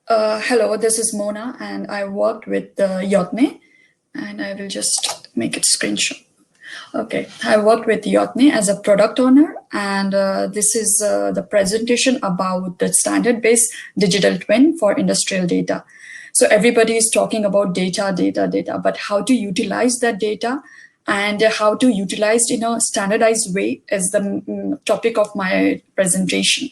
Hello, this is Mona, and I worked with Jotne, and I will just make it screenshot. Okay, I worked with Jotne as a product owner, and this is the presentation about the standard-based digital twin for industrial data. So everybody is talking about data, data, data, but how to utilize that data and how to utilize in a standardized way is the topic of my presentation.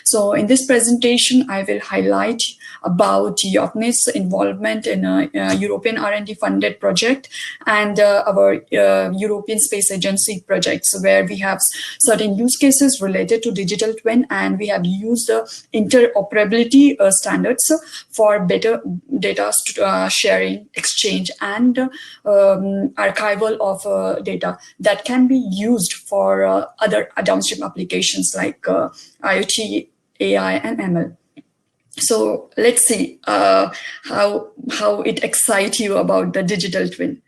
So in this presentation, I will highlight about Jotne's involvement in a European R&D funded project and our European Space Agency projects, where we have certain use cases related to digital twin, and we have used interoperability standards for better data sharing, exchange, and archival of data that can be used for other downstream applications like IoT, AI, and ML. So let's see how it excites you about the digital twin.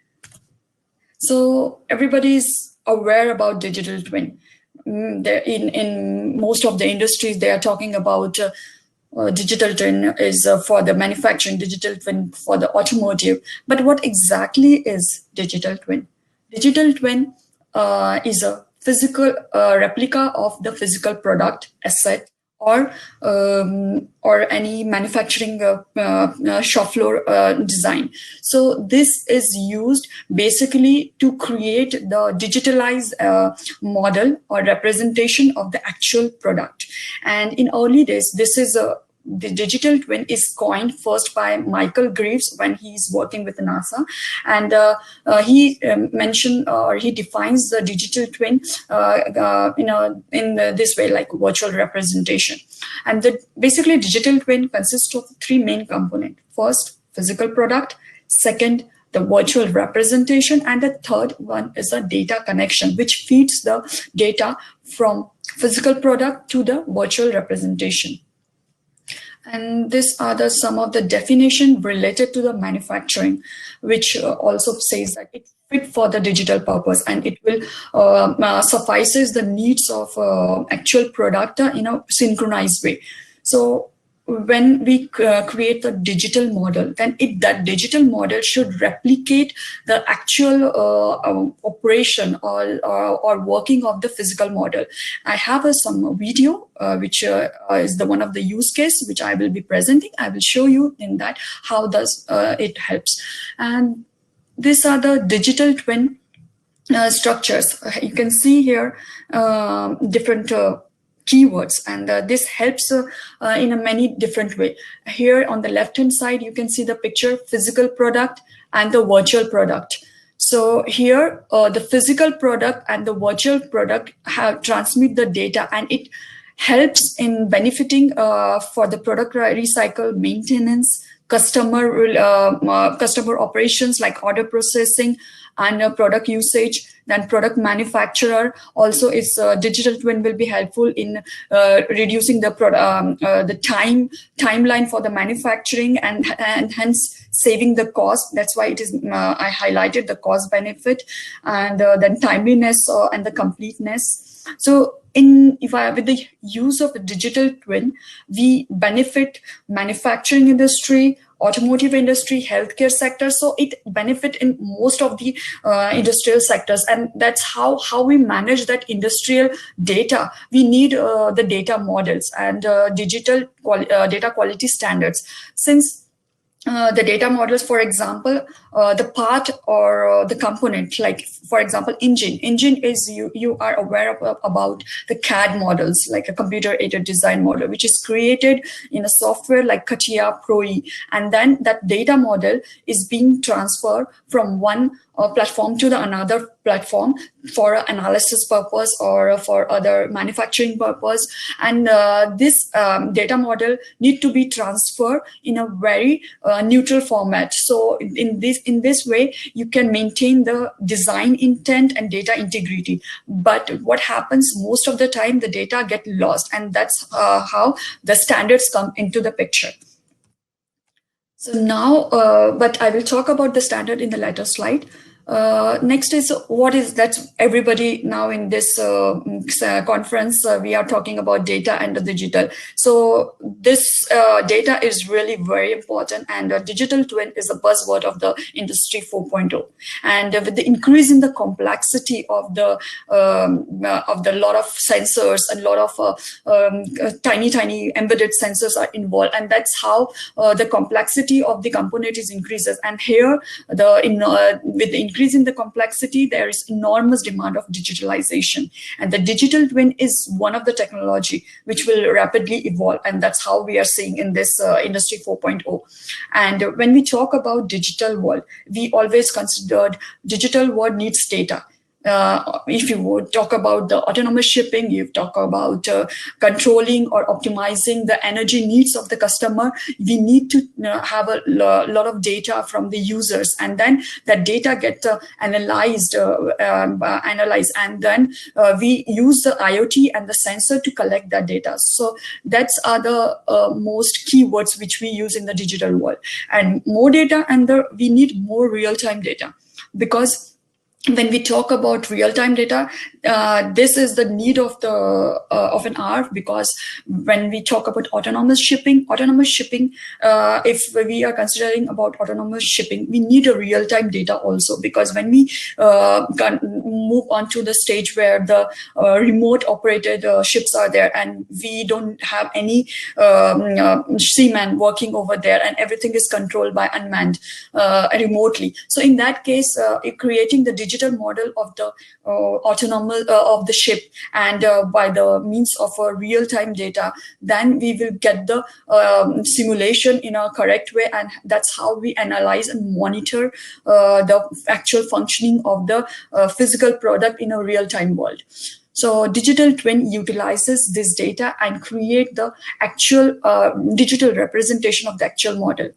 So everybody is aware about digital twin. In most of the industries, they are talking about digital twin is for the manufacturing, digital twin for the automotive. But what exactly is digital twin? Digital twin is a physical replica of the physical product asset or any manufacturing shop floor design. So this is used basically to create the digitalized model or representation of the actual product. And in early days, this is the digital twin is coined first by Michael Greaves when he's working with NASA, and he mentioned or he defines the digital twin in this way, like virtual representation. And basically digital twin consists of three main components. First, physical product. Second, the virtual representation, and the third one is a data connection, which feeds the data from physical product to the virtual representation. And these are some of the definition related to the manufacturing, which also says that it fit for the digital purpose and it will suffices the needs of actual product in a synchronized way. So when we create the digital model, then that digital model should replicate the actual operation or working of the physical model. I have some video which is the one of the use case which I will be presenting. I will show you in that how does it helps. And these are the digital twin structures. You can see here different keywords, and this helps in a many different way. Here on the left hand side, you can see the picture, physical product and the virtual product. So here the physical product and the virtual product transmit the data, and it helps in benefiting for the product recycle, maintenance, customer operations like order processing and product usage. Then product manufacturer also is digital twin will be helpful in reducing the timeline for the manufacturing and hence saving the cost. That's why it is I highlighted the cost benefit, and then timeliness and the completeness. So with the use of the digital twin, we benefit manufacturing industry, automotive industry, healthcare sector. So it benefit in most of the industrial sectors, and that's how we manage that industrial data. We need the data models and digital data quality standards. Since the data models, for example, the part or the component, like for example, engine is you are aware of about the CAD models, like a computer aided design model, which is created in a software like CATIA Pro-E, and then that data model is being transferred from one platform to the another platform for analysis purpose or for other manufacturing purpose. And this data model need to be transferred in a very neutral format. So in this way, you can maintain the design intent and data integrity. But what happens most of the time, the data get lost, and that's how the standards come into the picture. So now, but I will talk about the standard in the later slide. Next is what is that everybody now in this conference, we are talking about data and the digital. So this data is really very important, and digital twin is a buzzword of the industry 4.0. And with the increase in the complexity of the lot of sensors and lot of tiny embedded sensors are involved, and that's how the complexity of the component is increases. And here with the increase in the complexity, there is enormous demand of digitalization, and the digital twin is one of the technology which will rapidly evolve, and that's how we are seeing in this industry 4.0. And when we talk about digital world, we always considered digital world needs data. If you would talk about the autonomous shipping, you talk about controlling or optimizing the energy needs of the customer, we need to have a lot of data from the users, and then that data get analyzed, and then we use the IoT and the sensor to collect that data. So that's are the most keywords which we use in the digital world. And more data, and we need more real-time data, because when we talk about real-time data, this is the need of an hour, because when we talk about autonomous shipping, if we are considering about autonomous shipping, we need a real-time data also, because when we move on to the stage where the remote operated ships are there, and we don't have any seaman working over there, and everything is controlled by unmanned remotely. So in that case, creating the digital model of the autonomous of the ship, and by the means of real-time data, then we will get the simulation in a correct way, and that's how we analyze and monitor the actual functioning of the physical product in a real-time world. So digital twin utilizes this data and create the actual digital representation of the actual model.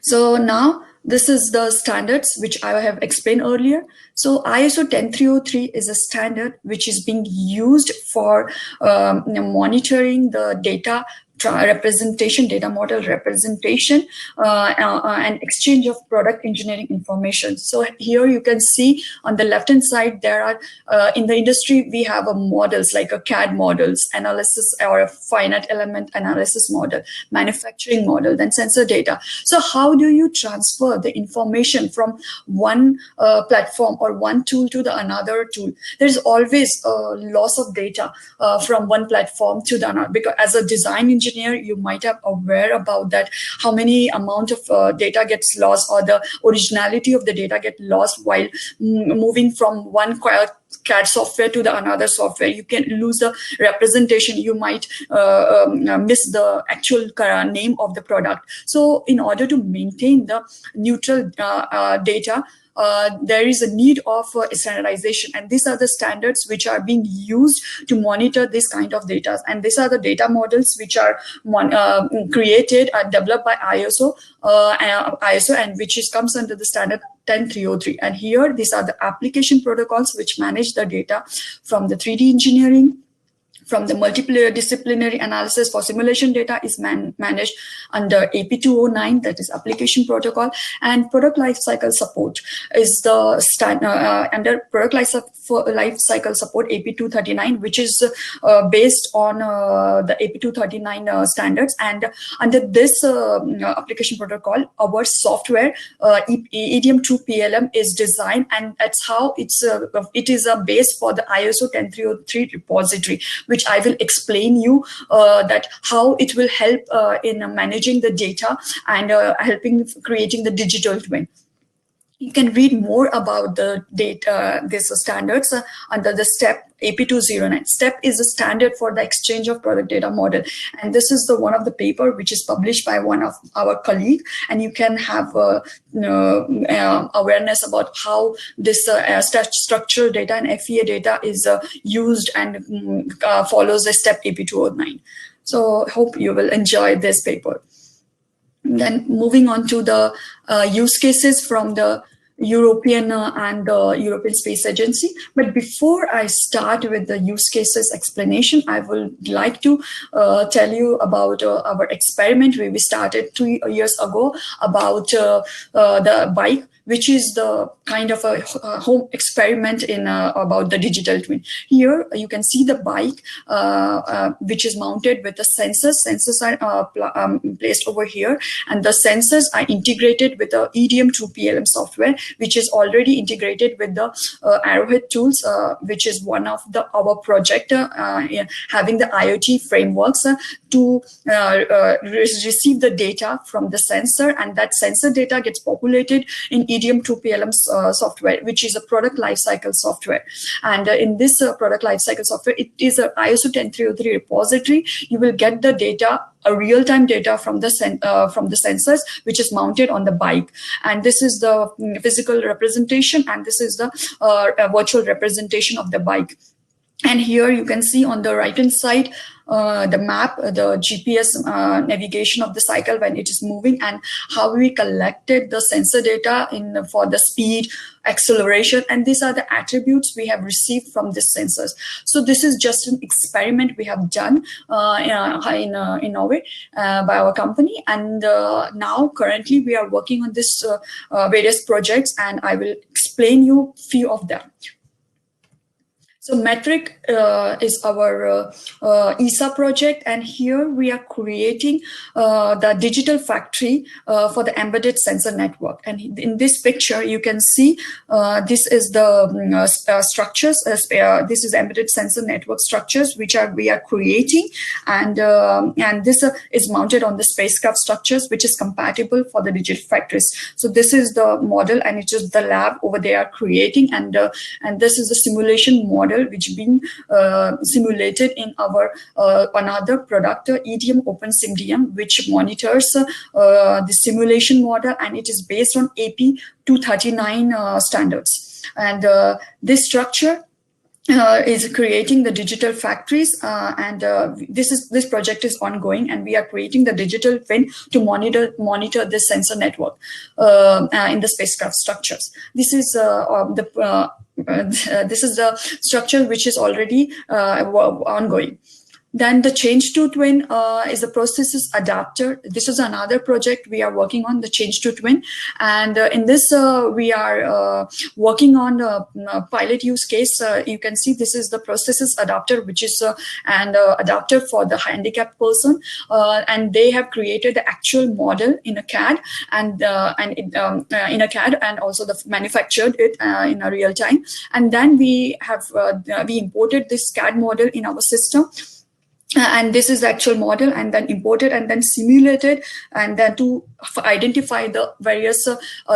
So now this is the standards which I have explained earlier. So ISO 10303 is a standard which is being used for monitoring the data representation, data model representation, and exchange of product engineering information. So here you can see on the left hand side, there are in the industry we have models like a CAD models, analysis or a finite element analysis model, manufacturing model, then sensor data. So how do you transfer the information from one platform or one tool to the another tool? There's always a loss of data from one platform to the another, because as a design engineer, you might have aware about that, how many amount of data gets lost, or the originality of the data get lost while moving from one CAD software to the another software. You can lose the representation. You might miss the actual name of the product. So in order to maintain the neutral data, there is a need of standardization, and these are the standards which are being used to monitor this kind of data. And these are the data models which are created and developed by ISO, and which comes under the standard 10303. And here these are the application protocols which manage the data from the 3D engineering, from the multidisciplinary analysis for simulation data is managed under AP209, that is application protocol, and product lifecycle support is the under product lifecycle support AP239, which is based on the AP239 standards. And under this application protocol, our software EDM2 PLM is designed, and that's how it is a base for the ISO 10303 repository, which I will explain you that how it will help in managing the data and helping creating the digital twin. You can read more about the data, these standards under the STEP AP209. STEP is a standard for the exchange of product data model, and this is the one of the paper which is published by one of our colleague, and you can have awareness about how this structural data and FEA data is used and follows the STEP AP209. So hope you will enjoy this paper. Then moving on to the use cases from the European and European Space Agency. But before I start with the use cases explanation, I would like to tell you about our experiment we started 2 years ago about the bike. which is the kind of a home experiment in about the digital twin. Here you can see the bike, which is mounted with the sensors. Sensors are placed over here, and the sensors are integrated with the EDM2PLM software, which is already integrated with the Arrowhead tools, which is one of our project having the IoT frameworks to receive the data from the sensor, and that sensor data gets populated in EDM2PLM software, which is a product lifecycle software. And in this product lifecycle software, it is an ISO 10303 repository. You will get the data, a real-time data from the sensors, which is mounted on the bike. And this is the physical representation, and this is the virtual representation of the bike. And here you can see on the right hand side the map, the GPS navigation of the cycle when it is moving, and how we collected the sensor data for the speed, acceleration, and these are the attributes we have received from these sensors. So this is just an experiment we have done in Norway by our company, and now currently we are working on this various projects, and I will explain you few of them. So Metric is our ESA project, and here we are creating the digital factory for the embedded sensor network. And in this picture, you can see this is the structures. This is embedded sensor network structures which we are creating, and this is mounted on the spacecraft structures, which is compatible for the digital factories. So this is the model, and it is the lab over there creating, and this is the simulation model which being simulated in our another product, EDM OpenSimDM, which monitors the simulation model, and it is based on AP 239 standards. And this structure is creating the digital factories, and this project is ongoing, and we are creating the digital twin to monitor this sensor network in the spacecraft structures. This is this is the structure which is already ongoing. Then the change to twin is the processes adapter. This is another project we are working on, the change to twin. And in this, we are working on a pilot use case. You can see this is the processes adapter, which is an adapter for the handicapped person. And they have created the actual model in a CAD, and in a CAD, and also manufactured it in a real time. And then we have we imported this CAD model in our system. And this is the actual model, and then imported and then simulated, and then to identify the various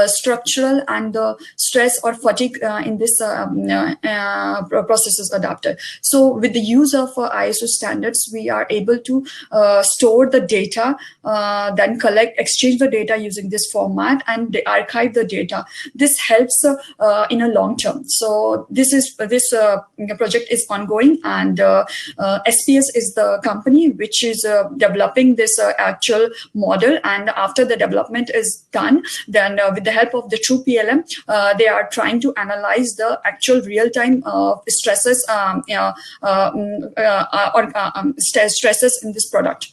structural and the stress or fatigue in this processes adapter. So with the use of ISO standards, we are able to store the data, then exchange the data using this format, and archive the data. This helps in a long term. So this project is ongoing, and SPS is the company which is developing this actual model. And after the development is done, then with the help of the true PLM, they are trying to analyze the actual real-time stresses stresses in this product.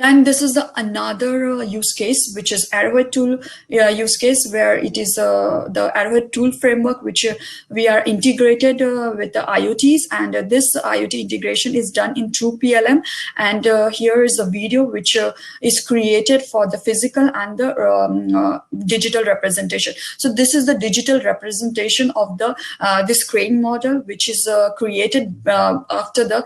And this is another use case, which is Arrowhead tool use case, where it is the Arrowhead tool framework, which we are integrated with the IoTs, and this IoT integration is done in True PLM. And here is a video which is created for the physical and the digital representation. So this is the digital representation of the this crane model, which is created after the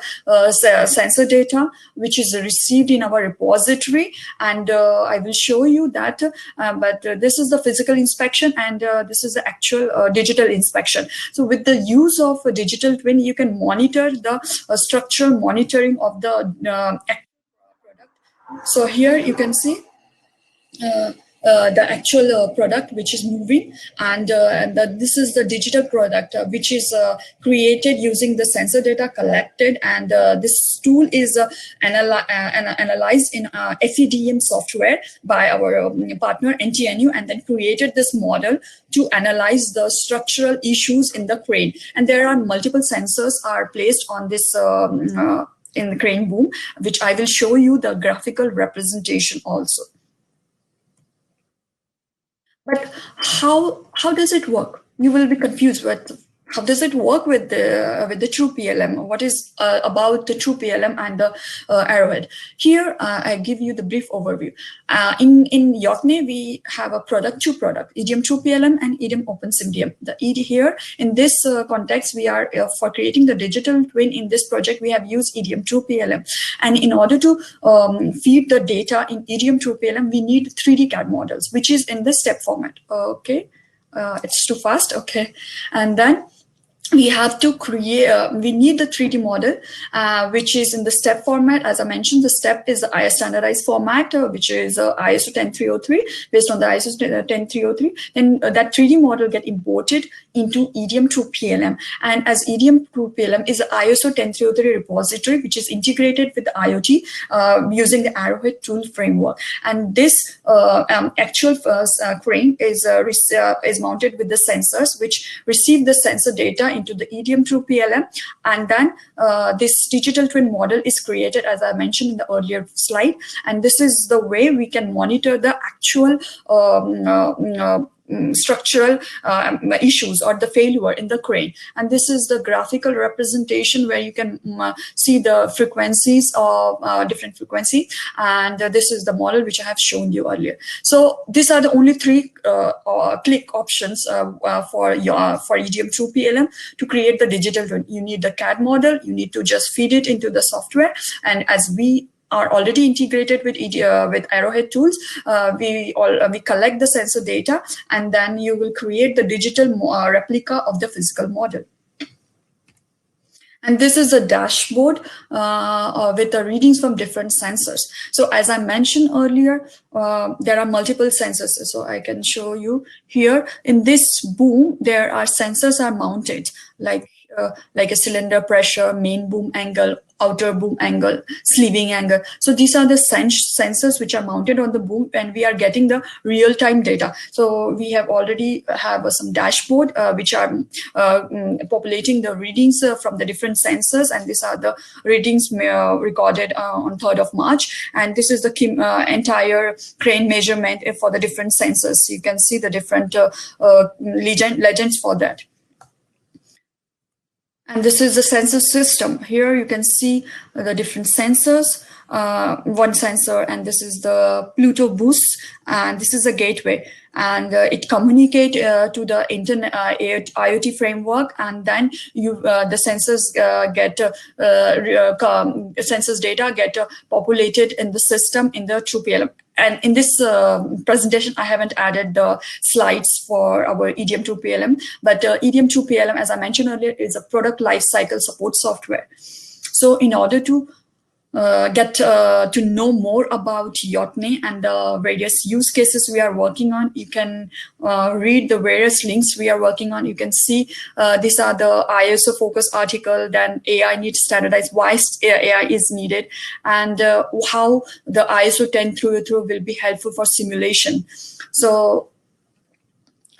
sensor data, which is received in our repository, and I will show you that, but this is the physical inspection, and this is the actual digital inspection. So with the use of a digital twin, you can monitor the structural monitoring of the product. So here you can see the actual product which is moving, and this is the digital product which is created using the sensor data collected, and this tool is analyzed in FEDM software by our partner NTNU, and then created this model to analyze the structural issues in the crane. And there are multiple sensors are placed on this in the crane boom, which I will show you the graphical representation also. But how does it work? You will be confused with how does it work with the true PLM? What is about the true PLM and the Arrowhead? Here, I give you the brief overview. In Jotne, we have a two product, idiom true PLM and idiom open SimDM. The ED here, in this context, we are for creating the digital twin in this project, we have used idiom true PLM. And in order to feed the data in idiom true PLM, we need 3D CAD models, which is in this step format. Okay, it's too fast. Okay, and then we have to create, we need the 3D model, which is in the step format. As I mentioned, the step is the IS standardized format, which is ISO 10303, based on the ISO 10303. Then that 3D model get imported into idiom true PLM. And as idiom true PLM is the ISO 10303 repository, which is integrated with the IoT using the Arrowhead tool framework. And this actual crane is mounted with the sensors, which receive the sensor data into the idiom true PLM, and then this digital twin model is created, as I mentioned in the earlier slide. And this is the way we can monitor the actual structural issues or the failure in the crane. And this is the graphical representation where you can see the frequencies of different frequency, and this is the model which I have shown you earlier. So these are the only three click options for idiom true PLM to create the digital twin. You need the CAD model, you need to just feed it into the software, and as we are already integrated with Arrowhead tools, we collect the sensor data, and then you will create the digital replica of the physical model. And this is a dashboard with the readings from different sensors. So as I mentioned earlier, there are multiple sensors. So I can show you here. In this boom, there are sensors are mounted, like a cylinder pressure, main boom angle, outer boom angle, sleeving angle. So these are the sensors which are mounted on the boom, and we are getting the real-time data. So we have already have some dashboard which are populating the readings from the different sensors, and these are the readings recorded on 3rd of March. And this is the entire crane measurement for the different sensors. You can see the different legends for that. And this is the sensor system. Here you can see the different sensors, one sensor, and this is the Pluto boost, and this is a gateway. And it communicates to the internet IoT framework, and then the sensors sensors data get populated in the system in the true PLM. And in this presentation, I haven't added the slides for our idiom true PLM, but idiom true PLM, as I mentioned earlier, is a product lifecycle support software. So in order to get to know more about Jotne and the various use cases we are working on, you can read the various links we are working on. You can see these are the ISO focus article, then AI needs standardized, why AI is needed, and how the ISO 10303 will be helpful for simulation. So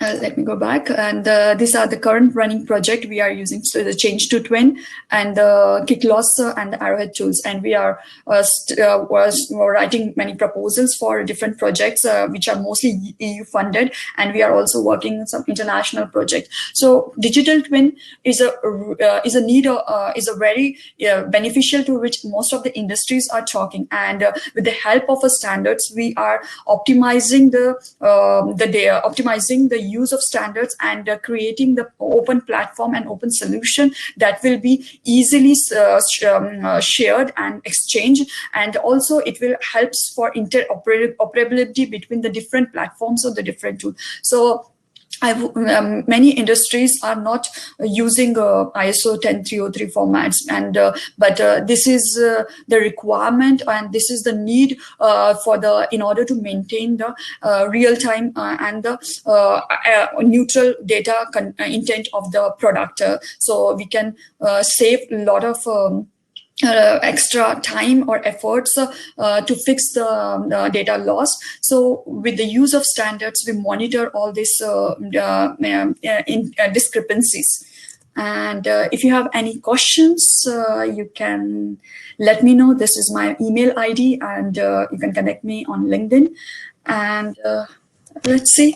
let me go back, and these are the current running project we are using. So the Change to Twin and the KickLoss and the Arrowhead tools, and we are writing many proposals for different projects which are mostly EU funded, and we are also working on some international projects. So digital twin is a very beneficial to which most of the industries are talking, and with the help of standards, we are optimizing optimizing the use of standards and creating the open platform and open solution that will be easily shared and exchanged, and also it will helps for interoperability between the different platforms or the different tools. So many industries are not using ISO 10303 formats, and but this is the requirement, and this is the need in order to maintain the real time and the neutral data intent of the product. So we can save a lot of extra time or efforts to fix the data loss. So with the use of standards, we monitor all these discrepancies. And if you have any questions, you can let me know. This is my email ID, and you can connect me on LinkedIn. And let's see.